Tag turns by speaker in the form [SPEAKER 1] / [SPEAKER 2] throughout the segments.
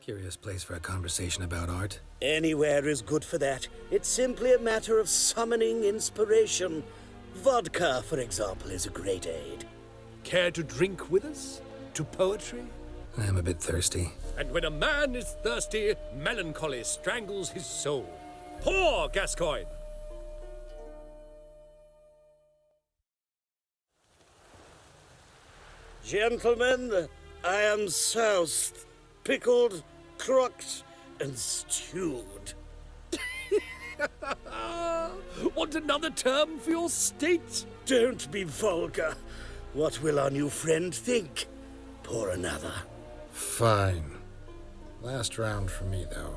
[SPEAKER 1] Curious place for a conversation about art.
[SPEAKER 2] Anywhere is good for that. It's simply a matter of summoning inspiration. Vodka, for example, is a great aid.
[SPEAKER 3] Care to drink with us? To poetry?
[SPEAKER 1] I'm a bit thirsty.
[SPEAKER 3] And when a man is thirsty, melancholy strangles his soul. Pour, Gascoigne!
[SPEAKER 2] Gentlemen, I am soused, pickled, crocked, and stewed.
[SPEAKER 3] Want another term for your state?
[SPEAKER 2] Don't be vulgar. What will our new friend think? Pour another.
[SPEAKER 1] Fine. Last round for me, though.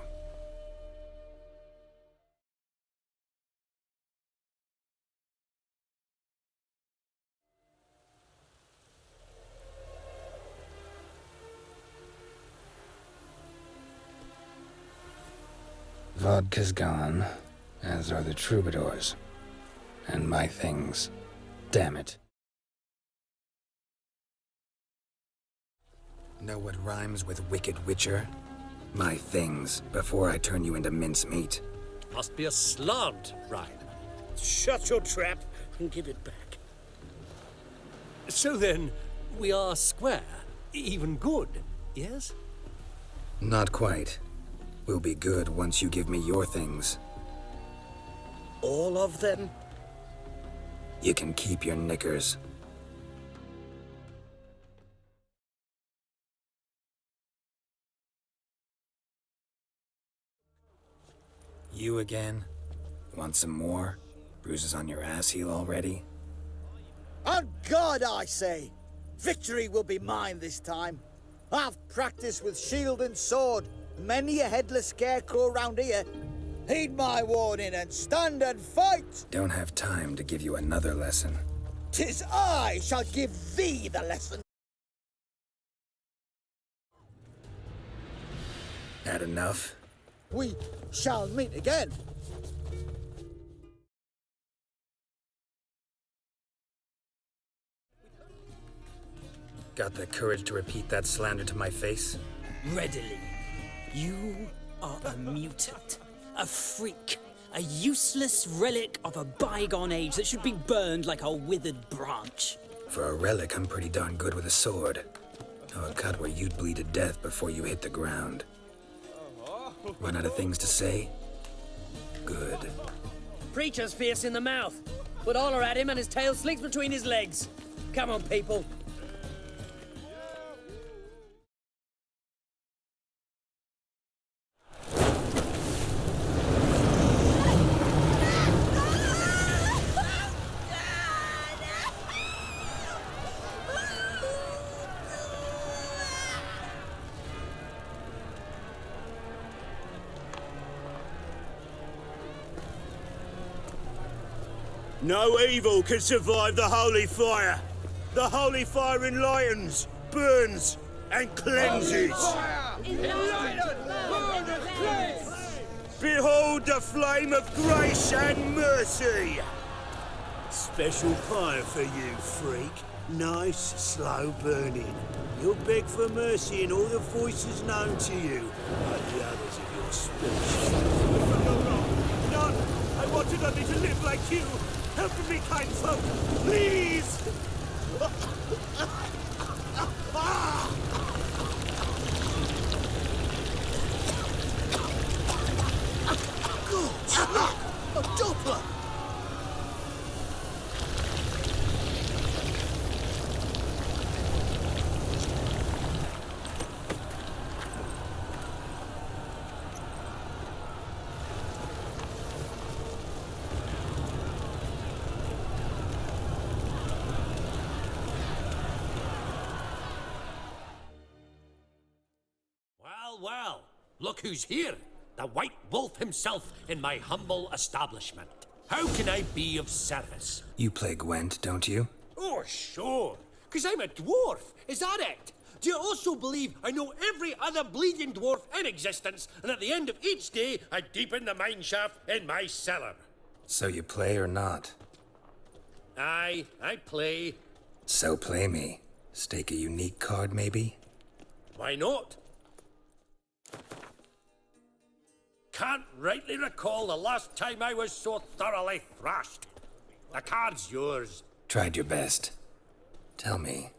[SPEAKER 1] Vodka's gone, as are the troubadours. And my things. Damn it. Know what rhymes with Wicked Witcher? My things, before I turn you into mincemeat.
[SPEAKER 3] Must be a slant rhyme.
[SPEAKER 2] Shut your trap and give it back.
[SPEAKER 3] So then, we are square, even good, yes?
[SPEAKER 1] Not quite. We'll be good once you give me your things.
[SPEAKER 2] All of them?
[SPEAKER 1] You can keep your knickers. You again? Want some more? Bruises on your ass heel already?
[SPEAKER 4] On God, I say! Victory will be mine this time. I've practiced with shield and sword. Many a headless scarecrow round here. Heed my warning and stand and fight!
[SPEAKER 1] Don't have time to give you another lesson.
[SPEAKER 4] 'Tis I shall give thee the lesson.
[SPEAKER 1] Had enough?
[SPEAKER 4] We shall meet again.
[SPEAKER 1] Got the courage to repeat that slander to my face?
[SPEAKER 5] Readily. You are a mutant, a freak, a useless relic of a bygone age that should be burned like a withered branch.
[SPEAKER 1] For a relic, I'm pretty darn good with a sword. A cut where you'd bleed to death before you hit the ground. Run out of things to say? Good.
[SPEAKER 6] Preacher's fierce in the mouth, but holler at him and his tail slinks between his legs. Come on, people.
[SPEAKER 2] No evil can survive the holy fire. The holy fire enlightens, burns, and cleanses. Behold the flame of grace and mercy. Special fire for you, freak. Nice, slow burning. You'll beg for mercy in all the voices known to you, like the others of your species. None! I wanted only to live like you! Help me, kind folk! Please!
[SPEAKER 4] A Doppler!
[SPEAKER 3] Well, look who's here. The White Wolf himself in my humble establishment. How can I be of service?
[SPEAKER 1] You play Gwent, don't you?
[SPEAKER 3] Oh, sure. 'Cause I'm a dwarf. Is that it? Do you also believe I know every other bleeding dwarf in existence, and at the end of each day, I deepen the mine shaft in my cellar?
[SPEAKER 1] So you play or not?
[SPEAKER 3] Aye, I play.
[SPEAKER 1] So play me. Stake a unique card, maybe?
[SPEAKER 3] Why not? can't rightly recall the last time I was so thoroughly thrashed. The card's yours.
[SPEAKER 1] Tried your best. Tell me,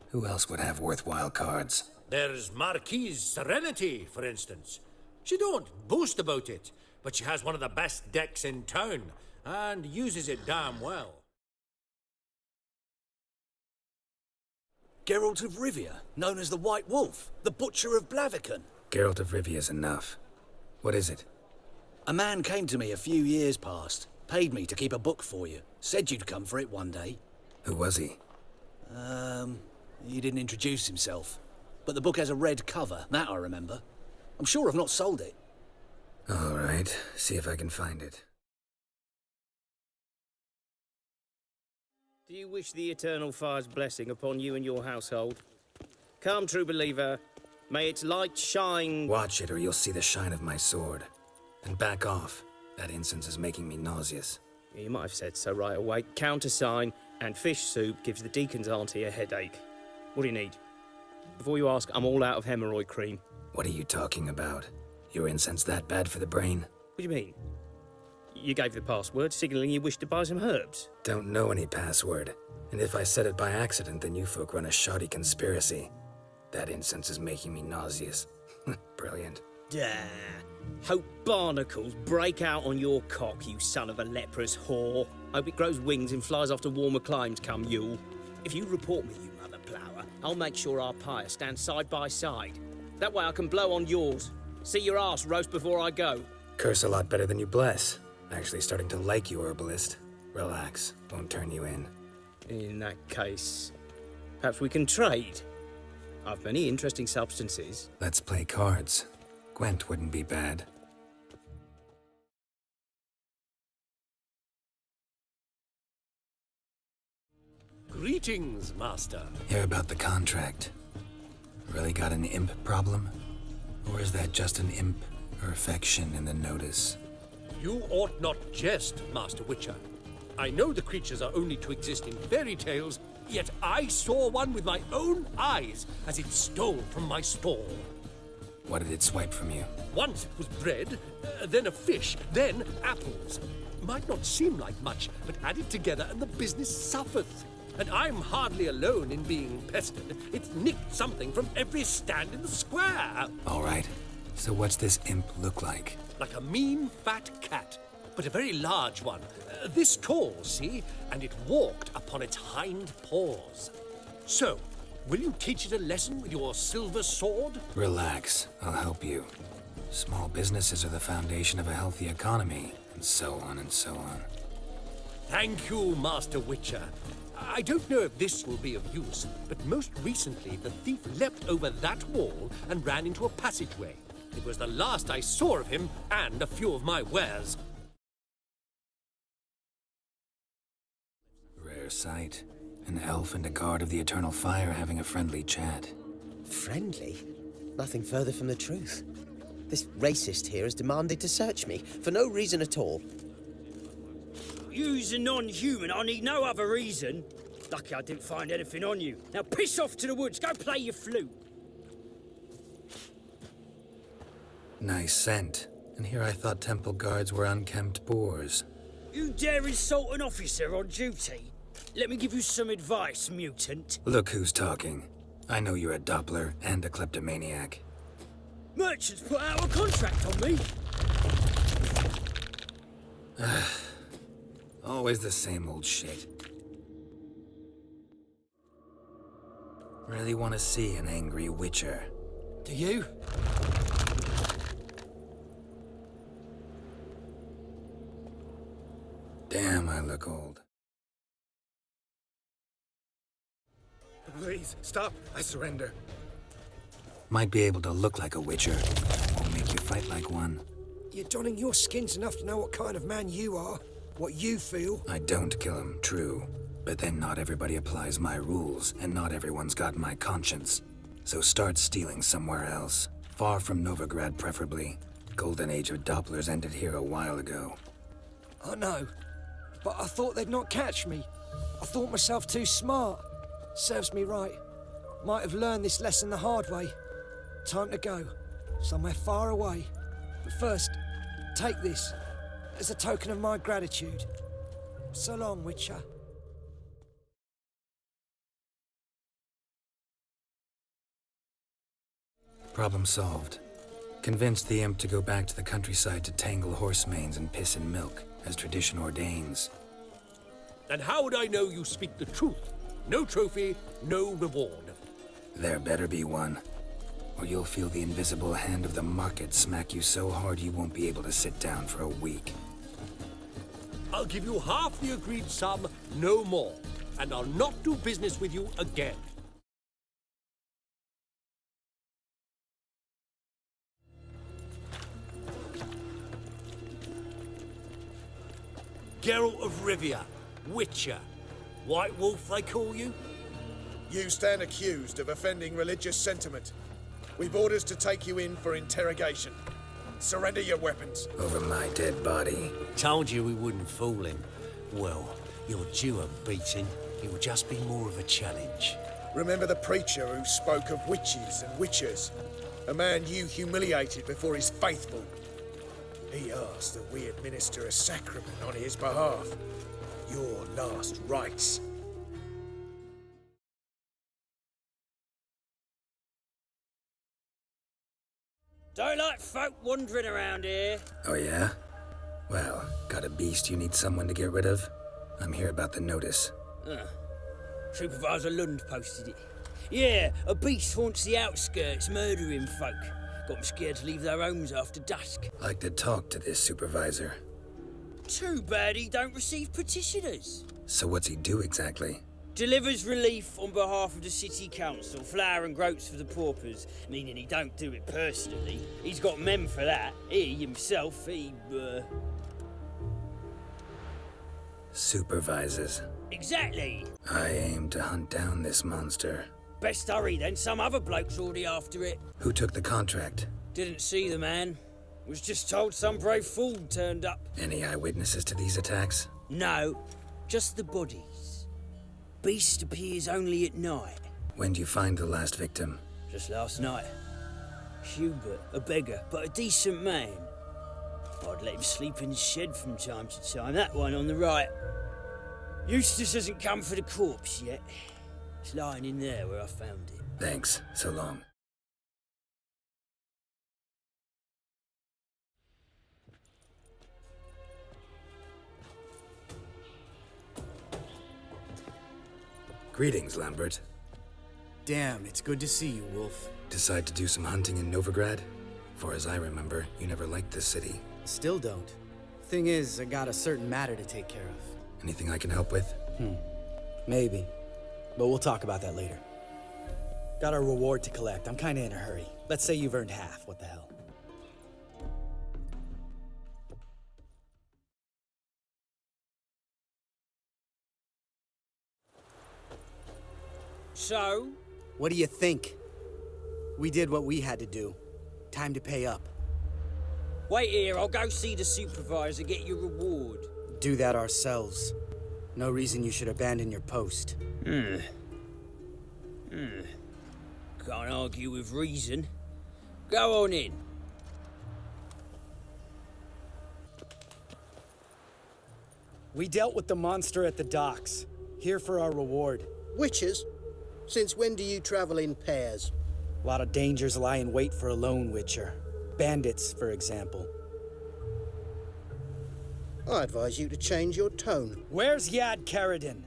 [SPEAKER 1] who else would have worthwhile cards?
[SPEAKER 3] There's Marquise Serenity, for instance. She don't boast about it, but she has one of the best decks in town, and uses it damn well.
[SPEAKER 2] Geralt of Rivia, known as the White Wolf, the Butcher of Blaviken.
[SPEAKER 1] Geralt of Rivia's enough. What is it?
[SPEAKER 2] A man came to me a few years past, paid me to keep a book for you, said you'd come for it one day.
[SPEAKER 1] Who was he?
[SPEAKER 2] He didn't introduce himself. But the book has a red cover, that I remember. I'm sure I've not sold it.
[SPEAKER 1] All right, see if I can find it.
[SPEAKER 6] Do you wish the Eternal Fire's blessing upon you and your household? Come, true believer. May its light shine...
[SPEAKER 1] Watch it or you'll see the shine of my sword. And back off. That incense is making me nauseous.
[SPEAKER 6] Yeah, you might have said so right away. Countersign and fish soup gives the deacon's auntie a headache. What do you need? Before you ask, I'm all out of hemorrhoid cream.
[SPEAKER 1] What are you talking about? Your incense that bad for the brain?
[SPEAKER 6] What do you mean? You gave the password, signalling you wished to buy some herbs.
[SPEAKER 1] Don't know any password. And if I said it by accident, then you folk run a shoddy conspiracy. That incense is making me nauseous. Brilliant.
[SPEAKER 6] Duh. Hope barnacles break out on your cock, you son of a leprous whore. Hope it grows wings and flies off to warmer climes come Yule. If you report me, you mother plower, I'll make sure our pyres stand side by side. That way I can blow on yours. See your arse roast before I go.
[SPEAKER 1] Curse a lot better than you bless. Actually starting to like you, herbalist. Relax, won't turn you in.
[SPEAKER 6] In that case, perhaps we can trade. I've many interesting substances.
[SPEAKER 1] Let's play cards. Gwent wouldn't be bad.
[SPEAKER 3] Greetings, Master.
[SPEAKER 1] Hear about the contract. Really got an imp problem? Or is that just an imp perfection in the notice?
[SPEAKER 3] You ought not jest, Master Witcher. I know the creatures are only to exist in fairy tales, yet I saw one with my own eyes as it stole from my stall.
[SPEAKER 1] What did it swipe from you?
[SPEAKER 3] Once it was bread, then a fish, then apples. Might not seem like much, but added together and the business suffers. And I'm hardly alone in being pestered. It's nicked something from every stand in the square.
[SPEAKER 1] All right. So what's this imp look like?
[SPEAKER 3] Like a mean, fat cat, but a very large one. This tall, see? And it walked upon its hind paws. So, will you teach it a lesson with your silver sword?
[SPEAKER 1] Relax, I'll help you. Small businesses are the foundation of a healthy economy, and so on and so on.
[SPEAKER 3] Thank you, Master Witcher. I don't know if this will be of use, but most recently the thief leapt over that wall and ran into a passageway. It was the last I saw of him and a few of my wares.
[SPEAKER 1] Rare sight. An elf and a guard of the Eternal Fire having a friendly chat.
[SPEAKER 7] Friendly? Nothing further from the truth. This racist here has demanded to search me, for no reason at all.
[SPEAKER 5] You's a non-human, I need no other reason. Lucky I didn't find anything on you. Now piss off to the woods, go play your flute.
[SPEAKER 1] Nice scent. And here I thought temple guards were unkempt boors.
[SPEAKER 5] You dare insult an officer on duty? Let me give you some advice, mutant.
[SPEAKER 1] Look who's talking. I know you're a Doppler and a kleptomaniac.
[SPEAKER 5] Merchants put out a contract on me.
[SPEAKER 1] Always the same old shit. Really want to see an angry witcher.
[SPEAKER 3] Do you?
[SPEAKER 1] Damn, I look old.
[SPEAKER 8] Please, stop. I surrender.
[SPEAKER 1] Might be able to look like a witcher. Won't make you fight like one.
[SPEAKER 8] You're donning your skins enough to know what kind of man you are, what you feel.
[SPEAKER 1] I don't kill him, true. But then not everybody applies my rules, and not everyone's got my conscience. So start stealing somewhere else. Far from Novigrad, preferably. Golden age of Dopplers ended here a while ago.
[SPEAKER 8] I know, but I thought they'd not catch me. I thought myself too smart. Serves me right. Might have learned this lesson the hard way. Time to go. Somewhere far away. But first, Take this as a token of my gratitude. So long, Witcher.
[SPEAKER 1] Problem solved. Convinced the imp to go back to the countryside to tangle horse manes and piss in milk, as tradition ordains.
[SPEAKER 3] And how would I know you speak the truth? No trophy, no reward.
[SPEAKER 1] There better be one, or you'll feel the invisible hand of the market smack you so hard you won't be able to sit down for a week.
[SPEAKER 3] I'll give you half the agreed sum, no more. And I'll not do business with you again. Geralt of Rivia, Witcher. White Wolf, they call you?
[SPEAKER 9] You stand accused of offending religious sentiment. We've orders to take you in for interrogation. Surrender your weapons.
[SPEAKER 1] Over my dead body.
[SPEAKER 2] Told you we wouldn't fool him. Well, you're due a beating. It will just be more of a challenge.
[SPEAKER 9] Remember the preacher who spoke of witches and witchers? A man you humiliated before his faithful. He asked that we administer a sacrament on his behalf. Your last rites.
[SPEAKER 5] Don't like folk wandering around here.
[SPEAKER 1] Oh yeah? Well, got a beast you need someone to get rid of? I'm here about the notice.
[SPEAKER 5] Supervisor Lund posted it. Yeah, a beast haunts the outskirts, murdering folk. Got them scared to leave their homes after dusk.
[SPEAKER 1] Like to talk to this supervisor.
[SPEAKER 5] Too bad he don't receive petitioners.
[SPEAKER 1] So what's he do exactly?
[SPEAKER 5] Delivers relief on behalf of the city council, flour and groats for the paupers, meaning he don't do it personally. He's got men for that. He himself,
[SPEAKER 1] Supervises.
[SPEAKER 5] Exactly.
[SPEAKER 1] I aim to hunt down this monster.
[SPEAKER 5] Best hurry then, some other bloke's already after it.
[SPEAKER 1] Who took the contract?
[SPEAKER 5] Didn't see the man. Was just told some brave fool turned up.
[SPEAKER 1] Any eyewitnesses to these attacks?
[SPEAKER 5] No, just the bodies. Beast appears only at night.
[SPEAKER 1] When do you find the last victim?
[SPEAKER 5] Just last night. Hubert, a beggar, but a decent man. I'd let him sleep in his shed from time to time, that one on the right. Eustace hasn't come for the corpse yet. It's lying in there where I found it.
[SPEAKER 1] Thanks. So long. Greetings, Lambert.
[SPEAKER 10] Damn, it's good to see you, Wolf.
[SPEAKER 1] Decide to do some hunting in Novigrad? For as I remember, you never liked this city.
[SPEAKER 10] Still don't. Thing is, I got a certain matter to take care of.
[SPEAKER 1] Anything I can help with?
[SPEAKER 10] Maybe. But we'll talk about that later. Got a reward to collect. I'm kinda in a hurry. Let's say you've earned half. What the hell?
[SPEAKER 5] So?
[SPEAKER 10] What do you think? We did what we had to do. Time to pay up.
[SPEAKER 5] Wait here, I'll go see the supervisor, get your reward.
[SPEAKER 10] Do that ourselves. No reason you should abandon your post.
[SPEAKER 5] Can't argue with reason. Go on in.
[SPEAKER 10] We dealt with the monster at the docks. Here for our reward.
[SPEAKER 11] Witches? Since when do you travel in pairs?
[SPEAKER 10] A lot of dangers lie in wait for a lone witcher. Bandits, for example.
[SPEAKER 11] I advise you to change your tone.
[SPEAKER 10] Where's Yad Karadin?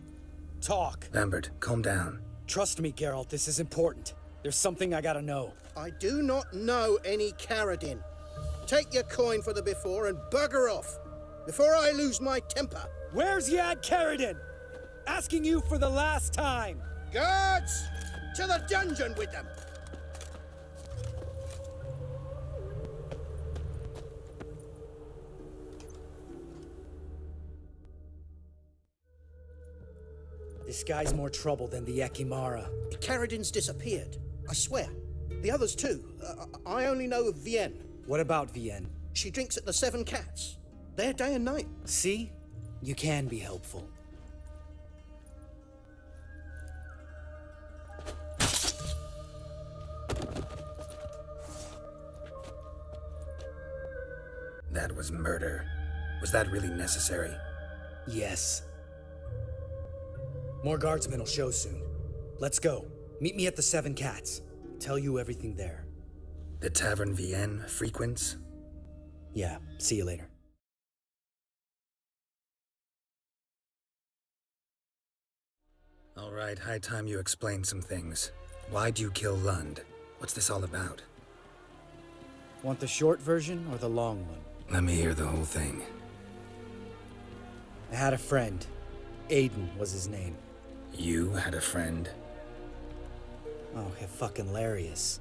[SPEAKER 10] Talk.
[SPEAKER 1] Lambert, calm down.
[SPEAKER 10] Trust me, Geralt, this is important. There's something I gotta know.
[SPEAKER 11] I do not know any Karadin. Take your coin for the before and bugger off, before I lose my temper.
[SPEAKER 10] Where's Yad Karadin? Asking you for the last time.
[SPEAKER 11] Guards! To the dungeon with them!
[SPEAKER 10] This guy's more trouble than the Ekimara.
[SPEAKER 11] Karadin's disappeared, I swear. The others too. I only know of Vienne.
[SPEAKER 10] What about Vienne?
[SPEAKER 11] She drinks at the Seven Cats. There day and night.
[SPEAKER 10] See? You can be helpful.
[SPEAKER 1] That was murder. Was that really necessary?
[SPEAKER 10] Yes. More guardsmen will show soon. Let's go. Meet me at the Seven Cats. Tell you everything there.
[SPEAKER 1] The Tavern Vienne frequents?
[SPEAKER 10] Yeah, see you later.
[SPEAKER 1] All right, high time you explain some things. Why'd you kill Lund? What's this all about?
[SPEAKER 10] Want the short version or the long one?
[SPEAKER 1] Let me hear the whole thing.
[SPEAKER 10] I had a friend. Aiden was his name.
[SPEAKER 1] You had a friend?
[SPEAKER 10] Oh, fucking hilarious.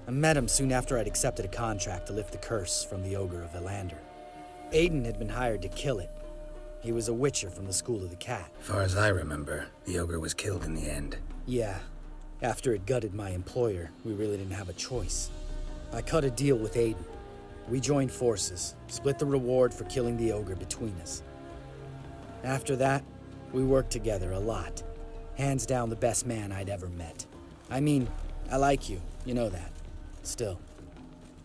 [SPEAKER 10] I met him soon after I'd accepted a contract to lift the curse from the Ogre of Elander. Aiden had been hired to kill it. He was a witcher from the School of the Cat.
[SPEAKER 1] Far as I remember, the Ogre was killed in the end.
[SPEAKER 10] Yeah. After it gutted my employer, we really didn't have a choice. I cut a deal with Aiden. We joined forces, split the reward for killing the Ogre between us. After that, we worked together a lot. Hands down the best man I'd ever met. I mean, I like you, you know that. Still,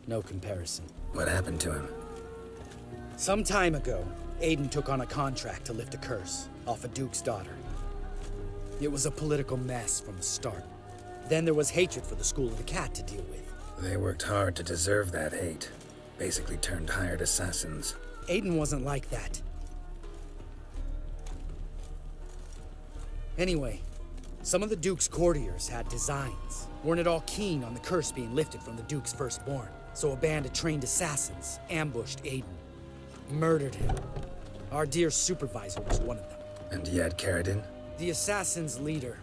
[SPEAKER 10] no comparison.
[SPEAKER 1] What happened to him?
[SPEAKER 10] Some time ago, Aiden took on a contract to lift a curse off a duke's daughter. It was a political mess from the start. Then there was hatred for the School of the Cat to deal with.
[SPEAKER 1] They worked hard to deserve that hate. Basically turned hired assassins.
[SPEAKER 10] Aiden wasn't like that. Anyway, some of the Duke's courtiers had designs. Weren't at all keen on the curse being lifted from the Duke's firstborn. So a band of trained assassins ambushed Aiden. Murdered him. Our dear supervisor was one of them.
[SPEAKER 1] And you had Caridin?
[SPEAKER 10] The assassin's leader.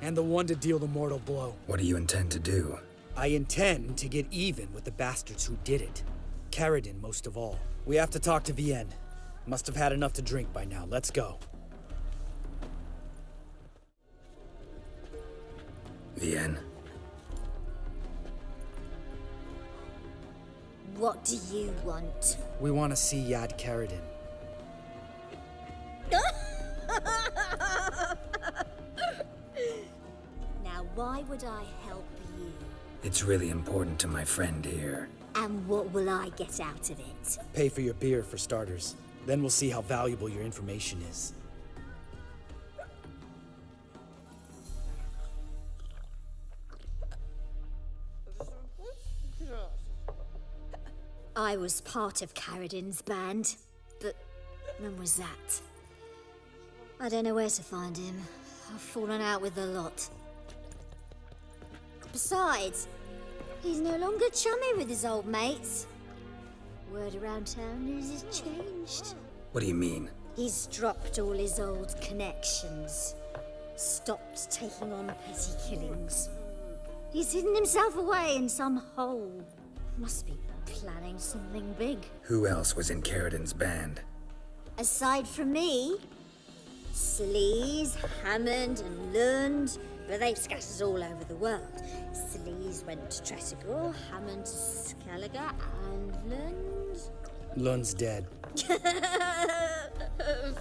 [SPEAKER 10] And the one to deal the mortal blow.
[SPEAKER 1] What do you intend to do?
[SPEAKER 10] I intend to get even with the bastards who did it. Caridin most of all. We have to talk to Vienne. Must have had enough to drink by now. Let's go.
[SPEAKER 1] Vienne?
[SPEAKER 12] What do you want?
[SPEAKER 10] We want to see Yad Caridin.
[SPEAKER 12] Now, why would I help you?
[SPEAKER 1] It's really important to my friend here.
[SPEAKER 12] And what will I get out of it?
[SPEAKER 10] Pay for your beer, for starters. Then we'll see how valuable your information is.
[SPEAKER 12] I was part of Caridin's band, but when was that? I don't know where to find him. I've fallen out with a lot. Besides, he's no longer chummy with his old mates. Word around town is he's changed.
[SPEAKER 1] What do you mean?
[SPEAKER 12] He's dropped all his old connections. Stopped taking on petty killings. He's hidden himself away in some hole. Must be planning something big.
[SPEAKER 1] Who else was in Caridin's band?
[SPEAKER 12] Aside from me, Sleaze, Hammond and Lund, but they've scattered all over the world. Sleaze went to Tretogor, Hammond to Skellige, and Lund...
[SPEAKER 10] Lund's dead.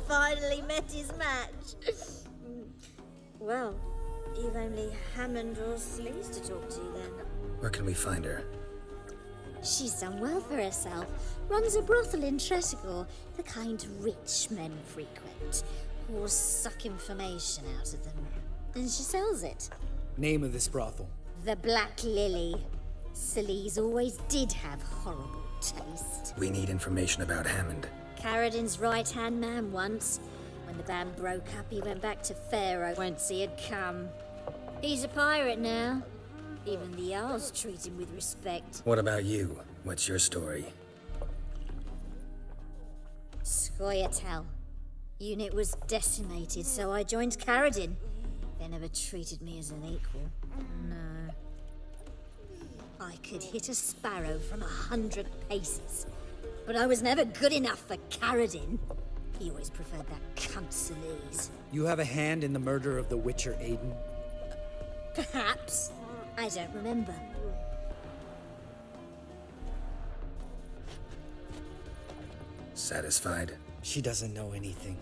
[SPEAKER 12] Finally met his match. Well, you've only Hammond or Sleaze to talk to then.
[SPEAKER 1] Where can we find her?
[SPEAKER 12] She's done well for herself. Runs a brothel in Tretogor, the kind rich men frequent. Or suck information out of them. And she sells it.
[SPEAKER 10] Name of this brothel?
[SPEAKER 12] The Black Lily. Sleaze always did have horrible taste.
[SPEAKER 1] We need information about Hammond.
[SPEAKER 12] Caridin's right-hand man once. When the band broke up, he went back to Pharaoh whence he had come. He's a pirate now. Even the Jarls treat him with respect.
[SPEAKER 1] What about you? What's your story?
[SPEAKER 12] Scoia'tael. Unit was decimated, so I joined Caridin. They never treated me as an equal. No. I could hit a sparrow from 100 paces. But I was never good enough for Caridin. He always preferred that cunt Sleaze.
[SPEAKER 10] You have a hand in the murder of the Witcher Aiden?
[SPEAKER 12] Perhaps. I don't remember.
[SPEAKER 1] Satisfied?
[SPEAKER 10] She doesn't know anything.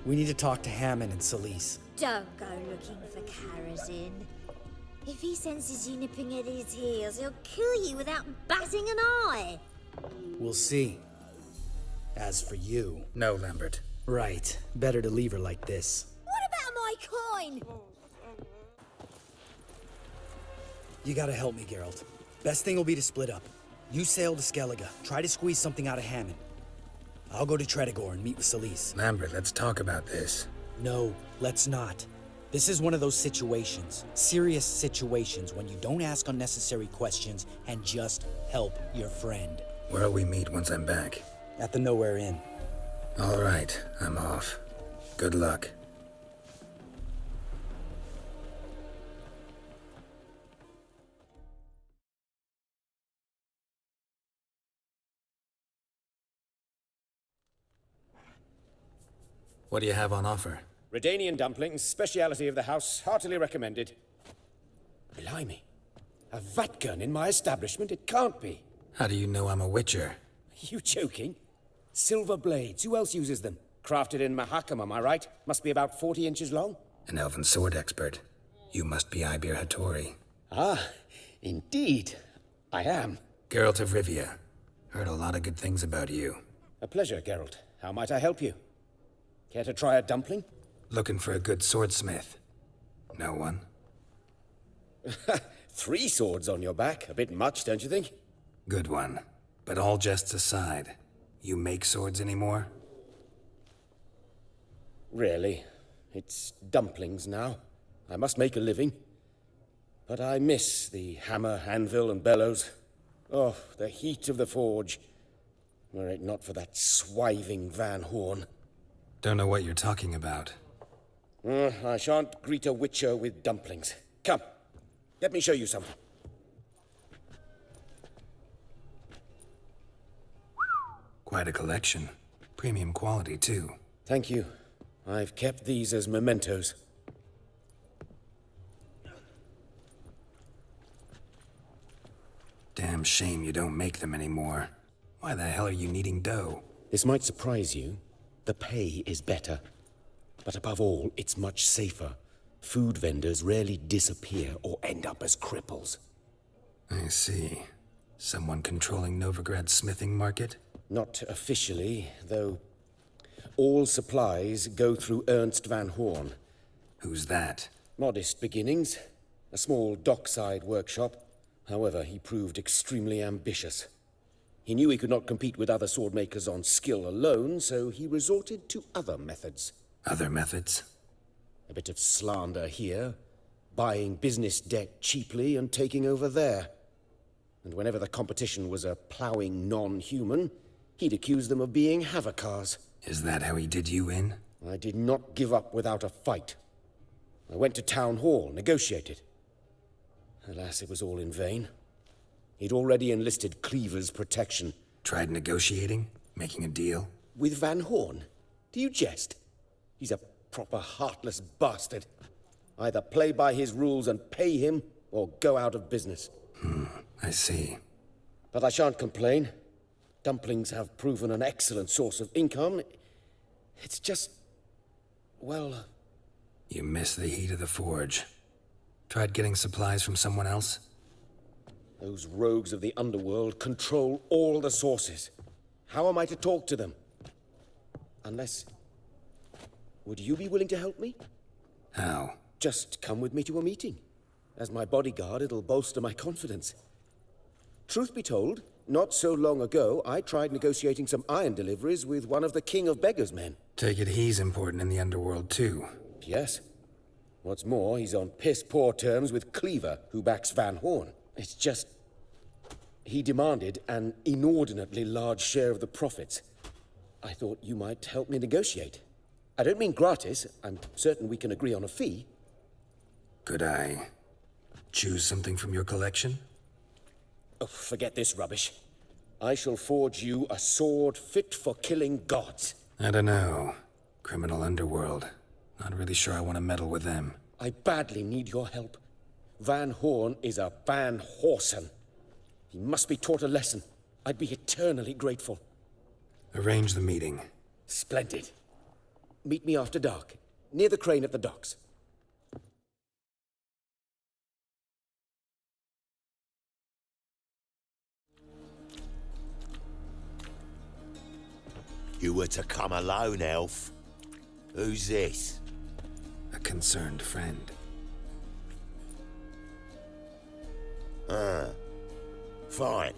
[SPEAKER 10] We need to talk to Hammond and Sleaze.
[SPEAKER 12] Don't go looking for Caridin. If he senses you nipping at his heels, he'll kill you without batting an eye.
[SPEAKER 10] We'll see. As for you...
[SPEAKER 1] No, Lambert.
[SPEAKER 10] Right. Better to leave her like this.
[SPEAKER 12] What about my coin?
[SPEAKER 10] You gotta help me, Geralt. Best thing will be to split up. You sail to Skellige. Try to squeeze something out of Hammond. I'll go to Tredegor and meet with Solis.
[SPEAKER 1] Lambert, let's talk about this.
[SPEAKER 10] No, let's not. This is one of those situations, serious situations, when you don't ask unnecessary questions and just help your friend.
[SPEAKER 1] Where'll we meet once I'm back?
[SPEAKER 10] At the Nowhere Inn.
[SPEAKER 1] All right, I'm off. Good luck. What do you have on offer?
[SPEAKER 13] Redanian dumplings, speciality of the house, heartily recommended. Blimey. A vatgun in my establishment? It can't be.
[SPEAKER 1] How do you know I'm a witcher?
[SPEAKER 13] You joking? Silver blades, who else uses them? Crafted in Mahakam, am I right? Must be about 40 inches long?
[SPEAKER 1] An elven sword expert. You must be Ibir Hattori.
[SPEAKER 13] Ah, indeed. I am.
[SPEAKER 1] Geralt of Rivia. Heard a lot of good things about you.
[SPEAKER 13] A pleasure, Geralt. How might I help you? Care to try a dumpling?
[SPEAKER 1] Looking for a good swordsmith. No one?
[SPEAKER 13] 3 swords on your back. A bit much, don't you think?
[SPEAKER 1] Good one. But all jests aside, you make swords anymore?
[SPEAKER 13] Really. It's dumplings now. I must make a living. But I miss the hammer, anvil, and bellows. Oh, the heat of the forge. Were it not for that swiving Van Horn.
[SPEAKER 1] Don't know what you're talking about.
[SPEAKER 13] I shan't greet a witcher with dumplings. Come, let me show you something.
[SPEAKER 1] Quite a collection. Premium quality, too.
[SPEAKER 13] Thank you. I've kept these as mementos.
[SPEAKER 1] Damn shame you don't make them anymore. Why the hell are you needing dough?
[SPEAKER 13] This might surprise you. The pay is better. But above all, it's much safer. Food vendors rarely disappear or end up as cripples.
[SPEAKER 1] I see. Someone controlling Novigrad's smithing market?
[SPEAKER 13] Not officially, though all supplies go through Ernst Van Horn.
[SPEAKER 1] Who's that?
[SPEAKER 13] Modest beginnings. A small dockside workshop. However, he proved extremely ambitious. He knew he could not compete with other swordmakers on skill alone, so he resorted to other methods.
[SPEAKER 1] Other methods?
[SPEAKER 13] A bit of slander here, buying business debt cheaply and taking over there. And whenever the competition was a ploughing non-human, he'd accuse them of being Havocars.
[SPEAKER 1] Is that how he did you in?
[SPEAKER 13] I did not give up without a fight. I went to Town Hall, negotiated. Alas, it was all in vain. He'd already enlisted Cleaver's protection.
[SPEAKER 1] Tried negotiating? Making a deal?
[SPEAKER 13] With Van Horn? Do you jest? He's a proper heartless bastard. Either play by his rules and pay him, or go out of business.
[SPEAKER 1] I see.
[SPEAKER 13] But I shan't complain. Dumplings have proven an excellent source of income. It's just... well...
[SPEAKER 1] You miss the heat of the forge. Tried getting supplies from someone else?
[SPEAKER 13] Those rogues of the underworld control all the sources. How am I to talk to them? Unless... Would you be willing to help me?
[SPEAKER 1] How?
[SPEAKER 13] Just come with me to a meeting. As my bodyguard, it'll bolster my confidence. Truth be told, not so long ago, I tried negotiating some iron deliveries with one of the King of Beggars' men.
[SPEAKER 1] Take it he's important in the underworld, too.
[SPEAKER 13] Yes. What's more, he's on piss-poor terms with Cleaver, who backs Van Horn. It's just... he demanded an inordinately large share of the profits. I thought you might help me negotiate. I don't mean gratis. I'm certain we can agree on a fee.
[SPEAKER 1] Could I choose something from your collection?
[SPEAKER 13] Oh, forget this rubbish. I shall forge you a sword fit for killing gods.
[SPEAKER 1] I don't know. Criminal underworld. Not really sure I want to meddle with them.
[SPEAKER 13] I badly need your help. Van Horn is a Van Horsen. He must be taught a lesson. I'd be eternally grateful.
[SPEAKER 1] Arrange the meeting.
[SPEAKER 13] Splendid. Meet me after dark, near the crane at the docks.
[SPEAKER 14] You were to come alone, elf. Who's this?
[SPEAKER 1] A concerned friend.
[SPEAKER 14] Fine.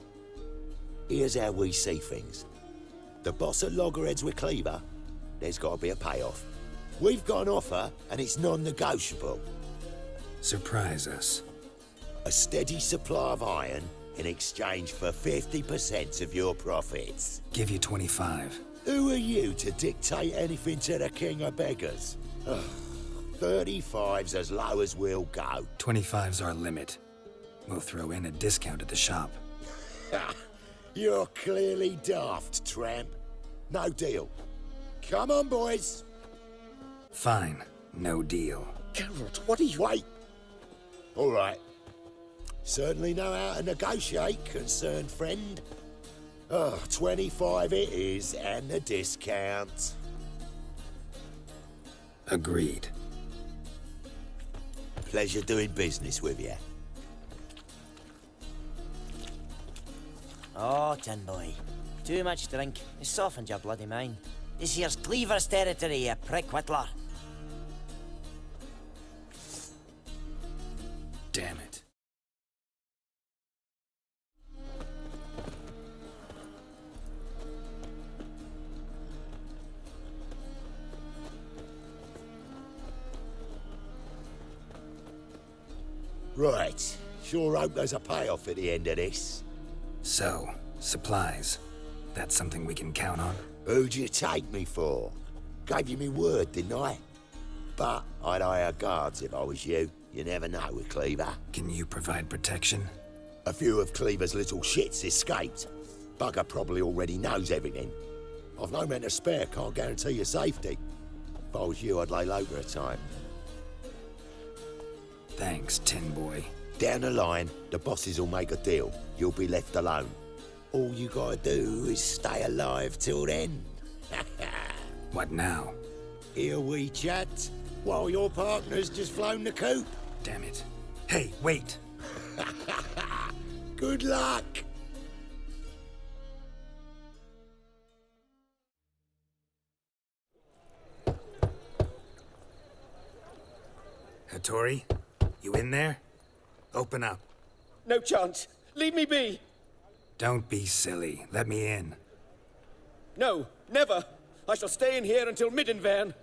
[SPEAKER 14] Here's how we see things. The boss at Loggerheads with Cleaver, there's got to be a payoff. We've got an offer, and it's non-negotiable.
[SPEAKER 1] Surprise us.
[SPEAKER 14] A steady supply of iron in exchange for 50% of your profits.
[SPEAKER 1] Give you 25.
[SPEAKER 14] Who are you to dictate anything to the king of beggars? 35's as low as we'll go.
[SPEAKER 1] 25's our limit. We'll throw in a discount at the shop.
[SPEAKER 14] You're clearly daft, tramp. No deal. Come on, boys.
[SPEAKER 1] Fine. No deal.
[SPEAKER 14] Geralt, what are you... Wait. All right. Certainly know how to negotiate, concerned friend. 25 it is, and the discount.
[SPEAKER 1] Agreed.
[SPEAKER 14] Pleasure doing business with you.
[SPEAKER 15] Oh, Tin Boy. Too much drink. It's softened your bloody mind. This here's Cleaver's territory, you prick whittler.
[SPEAKER 1] Damn it.
[SPEAKER 14] Right. Sure hope there's a payoff at the end of this.
[SPEAKER 1] So, supplies. That's something we can count on?
[SPEAKER 14] Who'd you take me for? Gave you me word, didn't I? But I'd hire guards if I was you. You never know with Cleaver.
[SPEAKER 1] Can you provide protection?
[SPEAKER 14] A few of Cleaver's little shits escaped. Bugger probably already knows everything. I've no men to spare, can't guarantee your safety. If I was you, I'd lay low for a time.
[SPEAKER 1] Thanks, Tin Boy.
[SPEAKER 14] Down the line, the bosses will make a deal. You'll be left alone. All you gotta do is stay alive till then.
[SPEAKER 1] What now?
[SPEAKER 14] Here we chat, while your partner's just flown the coop.
[SPEAKER 1] Damn it. Hey, wait!
[SPEAKER 14] Good luck!
[SPEAKER 1] Hattori? You in there? Open up.
[SPEAKER 13] No chance. Leave me be.
[SPEAKER 1] Don't be silly. Let me in.
[SPEAKER 13] No, never. I shall stay in here until Middenvern.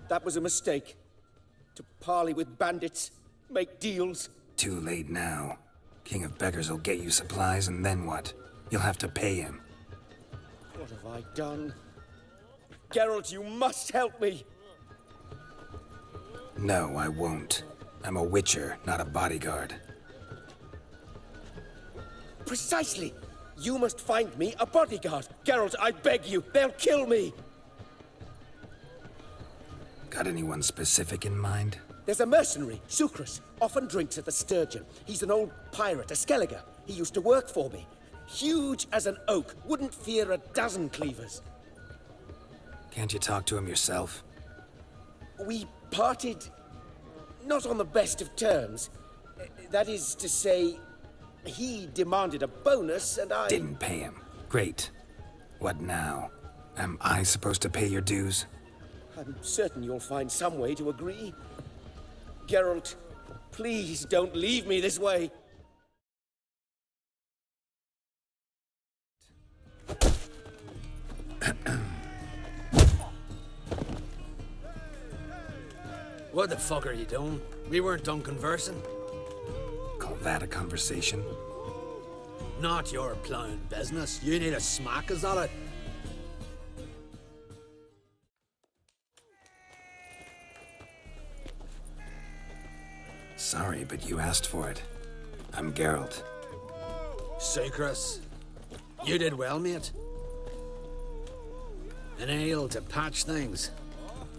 [SPEAKER 13] That was a mistake. To parley with bandits, make deals.
[SPEAKER 1] Too late now. King of Beggars will get you supplies, and then what? You'll have to pay him.
[SPEAKER 13] What have I done? Geralt, you must help me.
[SPEAKER 1] No, I won't. I'm a witcher, not a bodyguard.
[SPEAKER 13] Precisely. You must find me a bodyguard. Geralt, I beg you. They'll kill me.
[SPEAKER 1] Got anyone specific in mind?
[SPEAKER 13] There's a mercenary, Sucrus. Often drinks at the Sturgeon. He's an old pirate, a Skelliger. He used to work for me. Huge as an oak. Wouldn't fear a dozen cleavers.
[SPEAKER 1] Can't you talk to him yourself?
[SPEAKER 13] We parted not on the best of terms. That is to say, he demanded a bonus and I...
[SPEAKER 1] Didn't pay him. Great. What now? Am I supposed to pay your dues?
[SPEAKER 13] I'm certain you'll find some way to agree. Geralt, please don't leave me this way.
[SPEAKER 16] What the fuck are you doing? We weren't done conversing.
[SPEAKER 1] Call that a conversation?
[SPEAKER 16] Not your plowing business. You need a smack, is that it?
[SPEAKER 1] Sorry, but you asked for it. I'm Geralt.
[SPEAKER 16] Sucrus, you did well, mate. An ale to patch things.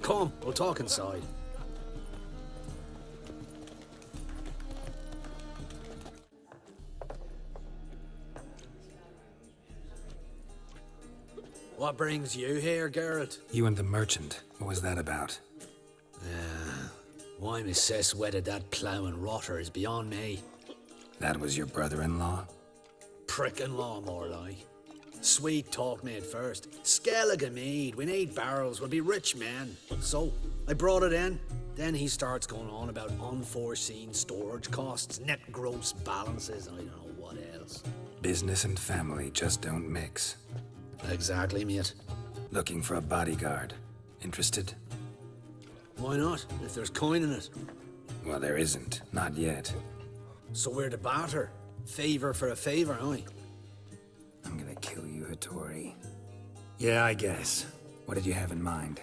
[SPEAKER 16] Come, we'll talk inside. What brings you here, Geralt?
[SPEAKER 1] You and the merchant. What was that about?
[SPEAKER 16] Why my sis wedded that ploughing rotter is beyond me.
[SPEAKER 1] That was your brother-in-law?
[SPEAKER 16] Prick-in-law, more like. Sweet talk me at first. Skellige mead, we need barrels, we'll be rich men. So, I brought it in. Then he starts going on about unforeseen storage costs, net gross balances, and I don't know what else.
[SPEAKER 1] Business and family just don't mix.
[SPEAKER 16] Exactly, mate.
[SPEAKER 1] Looking for a bodyguard. Interested?
[SPEAKER 16] Why not, if there's coin in it?
[SPEAKER 1] Well, there isn't. Not yet.
[SPEAKER 16] So we're to barter. Favor for a favor, aye?
[SPEAKER 1] I'm gonna kill you, Hattori. Yeah, I guess. What did you have in mind?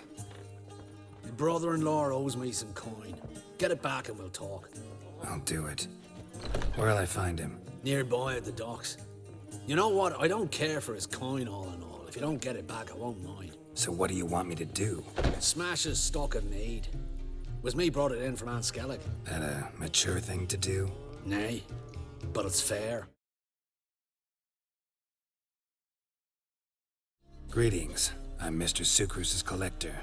[SPEAKER 16] Your brother-in-law owes me some coin. Get it back and we'll talk.
[SPEAKER 1] I'll do it. Where'll I find him?
[SPEAKER 16] Nearby at the docks. You know what? I don't care for his coin all in all. If you don't get it back, I won't mind.
[SPEAKER 1] So what do you want me to do?
[SPEAKER 16] Smash his stock of mead. Was me brought it in from Aunt Skellig.
[SPEAKER 1] That a mature thing to do?
[SPEAKER 16] Nay, but it's fair.
[SPEAKER 1] Greetings. I'm Mr. Sucrus's collector.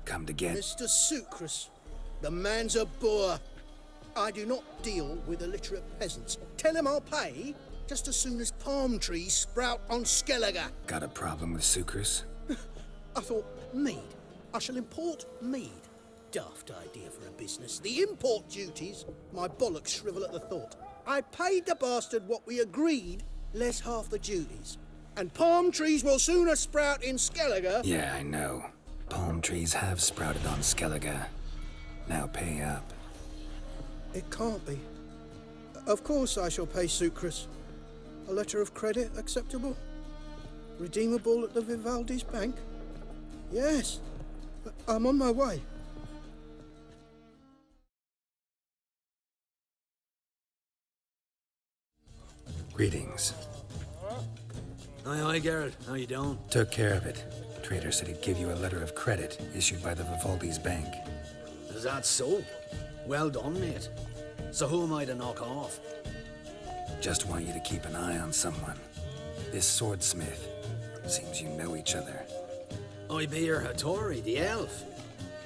[SPEAKER 1] Come to get...
[SPEAKER 11] Mr. Sucrus, the man's a boor. I do not deal with illiterate peasants. Tell him I'll pay just as soon as palm trees sprout on Skellige.
[SPEAKER 1] Got a problem with Sucrus?
[SPEAKER 11] I thought, mead. I shall import mead. Daft idea for a business. The import duties, my bollocks shrivel at the thought. I paid the bastard what we agreed, less half the duties. And palm trees will sooner sprout in Skellige.
[SPEAKER 1] Yeah, I know. Palm trees have sprouted on Skellige. Now pay up.
[SPEAKER 11] It can't be. Of course I shall pay Sucrus. A letter of credit acceptable? Redeemable at the Vivaldi's bank? Yes. I'm on my way.
[SPEAKER 1] Greetings.
[SPEAKER 16] Aye, Geralt. How you doing?
[SPEAKER 1] Took care of it. Trader said he'd give you a letter of credit issued by the Vivaldi's bank.
[SPEAKER 16] Is that so? Well done, mate. So who am I to knock off?
[SPEAKER 1] Just want you to keep an eye on someone. This swordsmith. Seems you know each other.
[SPEAKER 16] I be your Hattori, the elf.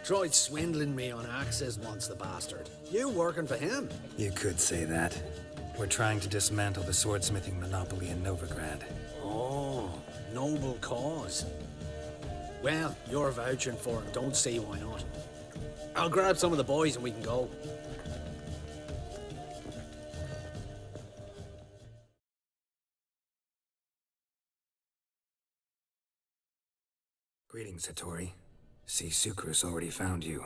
[SPEAKER 16] Tried swindling me on axes once, the bastard. You working for him?
[SPEAKER 1] You could say that. We're trying to dismantle the swordsmithing monopoly in Novigrad.
[SPEAKER 16] Oh, noble cause. Well, you're vouching for it. Don't see why not. I'll grab some of the boys and we can go.
[SPEAKER 1] Greetings, Hattori. See, Sucrus already found you.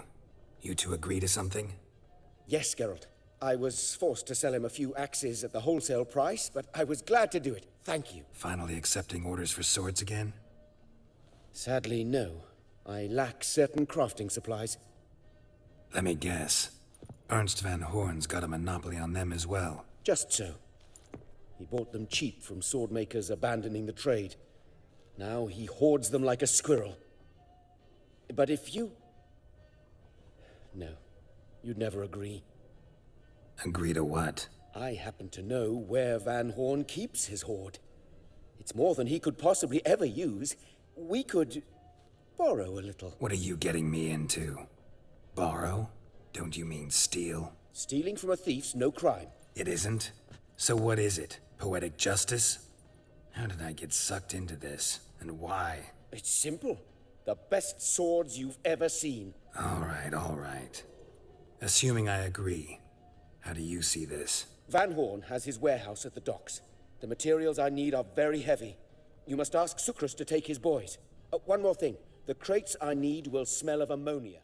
[SPEAKER 1] You two agree to something?
[SPEAKER 13] Yes, Geralt. I was forced to sell him a few axes at the wholesale price, but I was glad to do it. Thank you.
[SPEAKER 1] Finally accepting orders for swords again?
[SPEAKER 13] Sadly, no. I lack certain crafting supplies.
[SPEAKER 1] Let me guess. Ernst Van Horn's got a monopoly on them as well.
[SPEAKER 13] Just so. He bought them cheap from swordmakers abandoning the trade. Now he hoards them like a squirrel. But if you... No, you'd never agree.
[SPEAKER 1] Agree to what?
[SPEAKER 13] I happen to know where Van Horn keeps his hoard. It's more than he could possibly ever use. We could borrow a little.
[SPEAKER 1] What are you getting me into? Borrow? Don't you mean steal?
[SPEAKER 13] Stealing from a thief's no crime.
[SPEAKER 1] It isn't? So what is it? Poetic justice? How did I get sucked into this? And why?
[SPEAKER 13] It's simple. The best swords you've ever seen.
[SPEAKER 1] All right. Assuming I agree, how do you see this?
[SPEAKER 13] Van Horn has his warehouse at the docks. The materials I need are very heavy. You must ask Sucrus to take his boys. One more thing. The crates I need will smell of ammonia.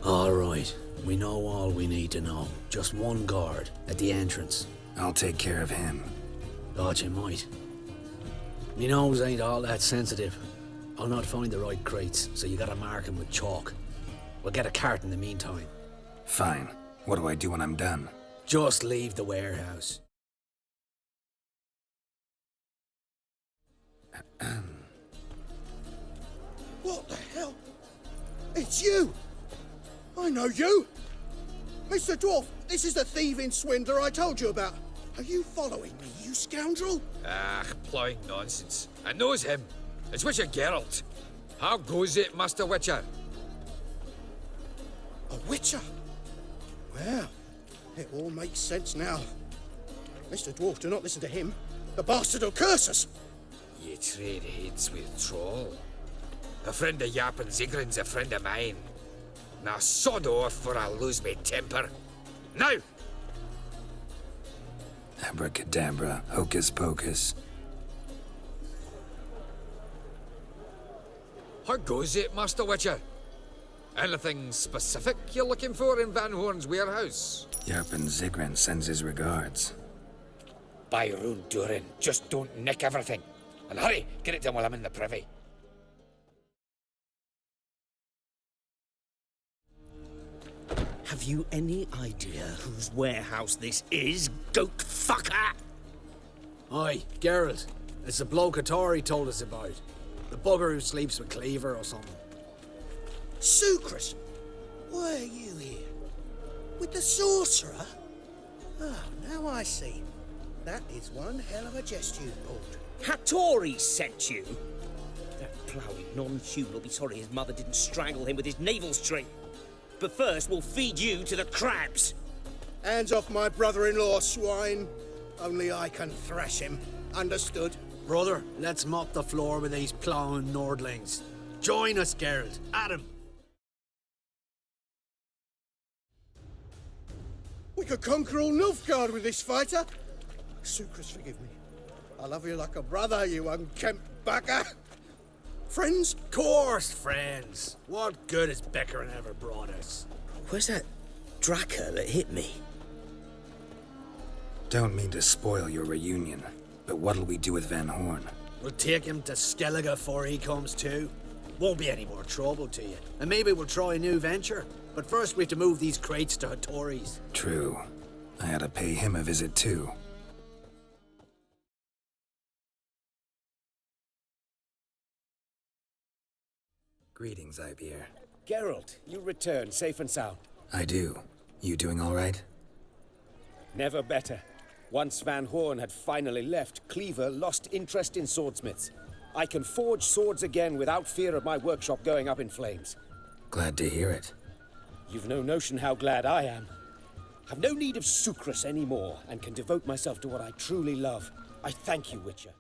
[SPEAKER 16] All right. We know all we need to know. Just one guard at the entrance.
[SPEAKER 1] I'll take care of him.
[SPEAKER 16] Thought you might. Me nose ain't all that sensitive. I'll not find the right crates, so you gotta mark them with chalk. We'll get a cart in the meantime.
[SPEAKER 1] Fine. What do I do when I'm done?
[SPEAKER 16] Just leave the warehouse.
[SPEAKER 11] What the hell? It's you! I know you! Mr. Dwarf, this is the thieving swindler I told you about. Are you following me, you scoundrel?
[SPEAKER 17] Ah, plowing nonsense. I knows him. It's Witcher Geralt. How goes it, Master Witcher?
[SPEAKER 11] A witcher? Well, It all makes sense now. Mr. Dwarf, do not listen to him. The bastard will curse us.
[SPEAKER 17] Ye trade heads with Troll. A friend of Yap and Zigrin's a friend of mine. Now sod off or I'll lose my temper. Now!
[SPEAKER 1] Abracadabra, hocus pocus.
[SPEAKER 17] How goes it, Master Witcher? Anything specific you're looking for in Van Horn's warehouse?
[SPEAKER 1] Yarpen Zigrin sends his regards.
[SPEAKER 17] By Rune Durin, just don't nick everything. And hurry, get it done while I'm in the privy.
[SPEAKER 6] Have you any idea whose warehouse this is, goat fucker?
[SPEAKER 16] Aye, Geralt. It's the bloke Atari told us about. The bugger who sleeps with Cleaver or something.
[SPEAKER 11] Sucrus, why are you here? With the sorcerer? Oh, now I see. That is one hell of a jest you pulled.
[SPEAKER 6] Hattori sent you? That ploughing non-human will be sorry his mother didn't strangle him with his navel string. But first, we'll feed you to the crabs.
[SPEAKER 11] Hands off my brother-in-law, swine. Only I can thrash him. Understood?
[SPEAKER 16] Brother, let's mop the floor with these ploughing Nordlings. Join us, Geralt. Adam.
[SPEAKER 11] We could conquer all Nilfgaard with this fighter. Sucrus, forgive me. I love you like a brother, you unkempt bugger. Friends?
[SPEAKER 16] Course, friends. What good has Beckering ever brought us?
[SPEAKER 6] Where's that Draka that hit me?
[SPEAKER 1] Don't mean to spoil your reunion, but what'll we do with Van Horn?
[SPEAKER 16] We'll take him to Skellige before he comes to. Won't be any more trouble to you. And maybe we'll try a new venture. But first we have to move these crates to Hattori's.
[SPEAKER 1] True. I had to pay him a visit too. Greetings, Ibeer.
[SPEAKER 13] Geralt, you return safe and sound.
[SPEAKER 1] I do. You doing all right?
[SPEAKER 13] Never better. Once Van Horn had finally left, Cleaver lost interest in swordsmiths. I can forge swords again without fear of my workshop going up in flames.
[SPEAKER 1] Glad to hear it.
[SPEAKER 13] You've no notion how glad I am. I've no need of Sucrus anymore and can devote myself to what I truly love. I thank you, Witcher.